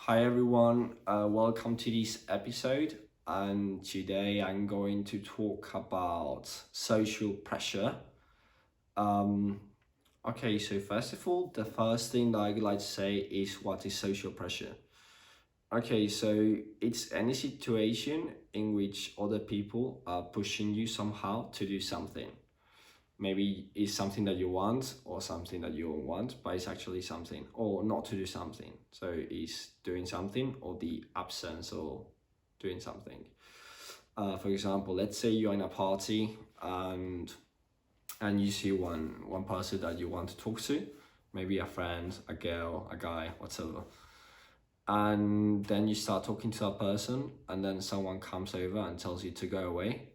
Hi everyone, welcome to this episode. And today I'm going to talk about social pressure. Um, okay, so first of all, the first thing that I'd like to say is what is social pressure? Okay, so it's any situation in which other people are pushing you somehow to do something. Maybe it's something that you want or something that you don't want, but it's actually something, or not to do something. So it's doing something or the absence of doing something. For example, let's say you're in a party and you see one person that you want to talk to, maybe a friend, a girl, a guy, whatever. And then you start talking to that person, and then someone comes over and tells you to go away.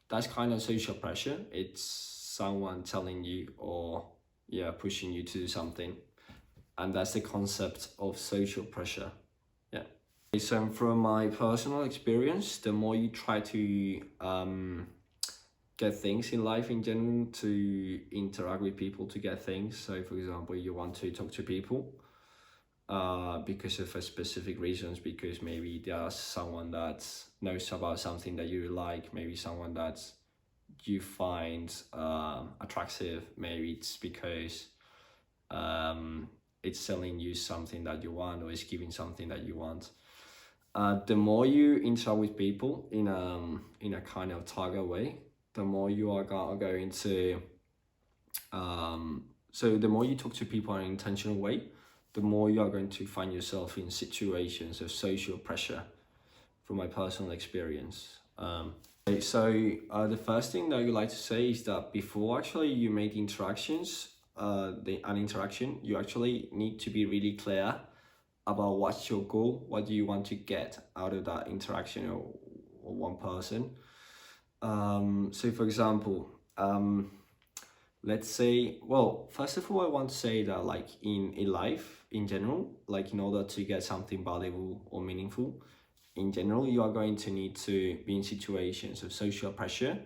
That's kind of social pressure. It's someone telling you or pushing you to do something, and that's the concept of social pressure. Yeah. So from my personal experience, the more you try to get things in life in general, to interact with people to get things. So for example, you want to talk to people because of a specific reasons, because maybe there's someone that knows about something that you like, maybe someone that you find attractive, maybe it's because it's selling you something that you want or it's giving something that you want. The more you interact with people in a kind of target way, the more you are going to so the more you talk to people in an intentional way, the more you are going to find yourself in situations of social pressure, from my personal experience. The first thing that I would like to say is that before actually you make interactions, an interaction, you actually need to be really clear about what's your goal, what do you want to get out of that interaction or one person. So for example, let's say, well, first of all, I want to say that like in life in general, like in order to get something valuable or meaningful, in general, you are going to need to be in situations of social pressure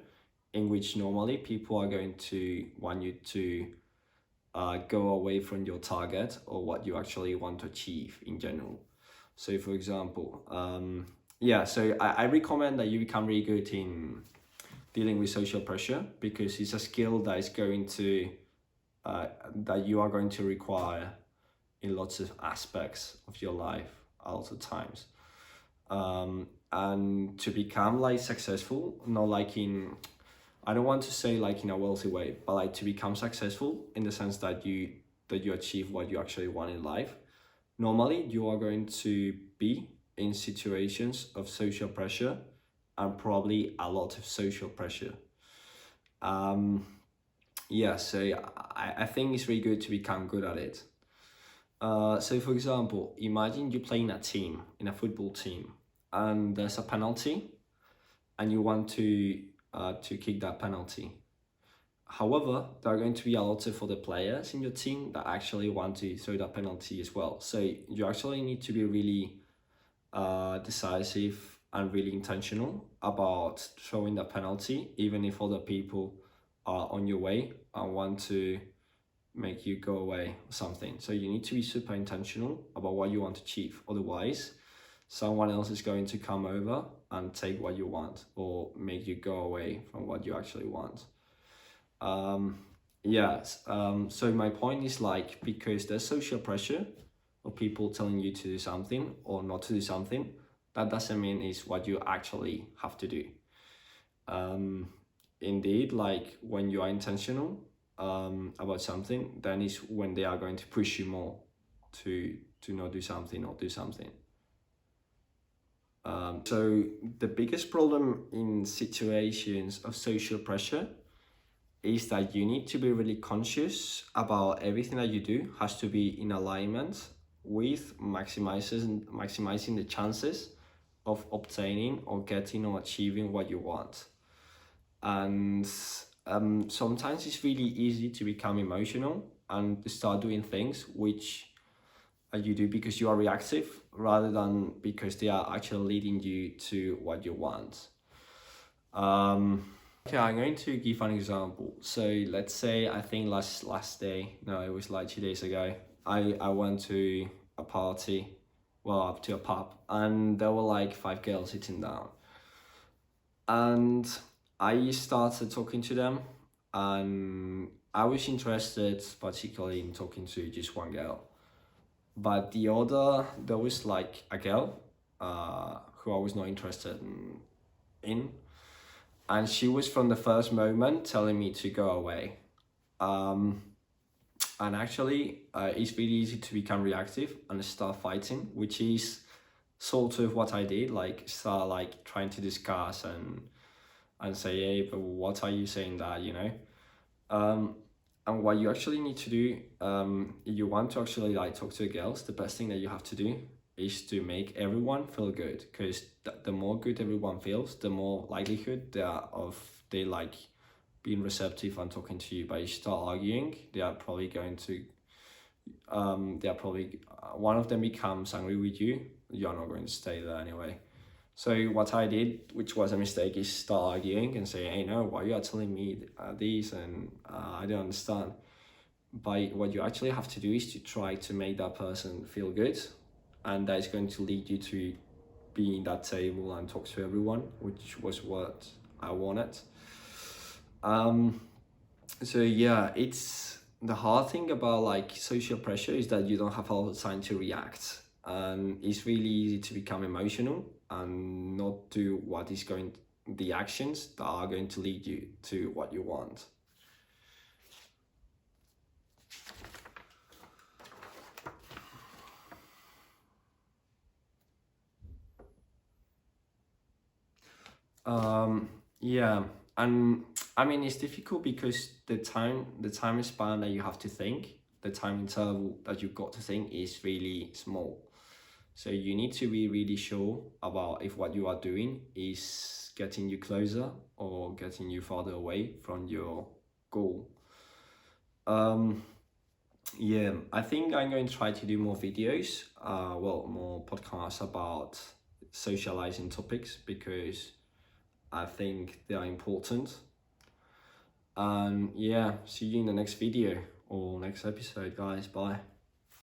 in which normally people are going to want you to go away from your target or what you actually want to achieve in general. So for example, I recommend that you become really good in dealing with social pressure, because it's a skill that is going to that you are going to require in lots of aspects of your life a lot of times. And to become like successful, not like in, I don't want to say like in a wealthy way, but like to become successful in the sense that you achieve what you actually want in life. Normally, you are going to be in situations of social pressure, and probably a lot of social pressure. So I think it's really good to become good at it. So for example, imagine you play in a team, in a football team, and there's a penalty, and you want to kick that penalty. However, there are going to be a lot of other players in your team that actually want to throw that penalty as well. So you actually need to be really decisive and really intentional about throwing the penalty, even if other people are on your way and want to make you go away or something. So you need to be super intentional about what you want to achieve. Otherwise, someone else is going to come over and take what you want or make you go away from what you actually want. So my point is like, because there's social pressure of people telling you to do something or not to do something, that doesn't mean it's what you actually have to do. Indeed, like when you are intentional about something, then is when they are going to push you more to not do something or do something. So the biggest problem in situations of social pressure is that you need to be really conscious about everything that you do has to be in alignment with maximizing the chances of obtaining or getting or achieving what you want. And sometimes it's really easy to become emotional and to start doing things which you do because you are reactive rather than because they are actually leading you to what you want. Okay, I'm going to give an example. So let's say, I think last day, no, it was like 2 days ago, I went to a party. well, up to a pub, and there were like 5 girls sitting down, and I started talking to them, and I was interested particularly in talking to just one girl, but the other, there was like a girl who I was not interested in, and she was from the first moment telling me to go away. Um, and actually, it's really easy to become reactive and start fighting, which is sort of what I did. Like start like trying to discuss and say, hey, but what are you saying that, you know? And what you actually need to do, if you want to actually like talk to the girls, the best thing that you have to do is to make everyone feel good, because the more good everyone feels, the more likelihood there are of they like being receptive and talking to you. But you start arguing, they are probably going to one of them becomes angry with you, you're not going to stay there anyway. So what I did, which was a mistake, is start arguing and say, hey, no, why you are telling me this, and I don't understand. But what you actually have to do is to try to make that person feel good, and that is going to lead you to be in that table and talk to everyone, which was what I wanted. So yeah, it's the hard thing about like social pressure is that you don't have all the time to react, and it's really easy to become emotional and not do what is going the actions that are going to lead you to what you want. Yeah, and I mean it's difficult because the time span that you have to think, the time interval that you've got to think is really small. So you need to be really sure about if what you are doing is getting you closer or getting you farther away from your goal. Um, yeah, I think I'm going to try to do more videos, more podcasts about socializing topics, because I think they are important. And yeah, see you in the next video or next episode, guys. Bye.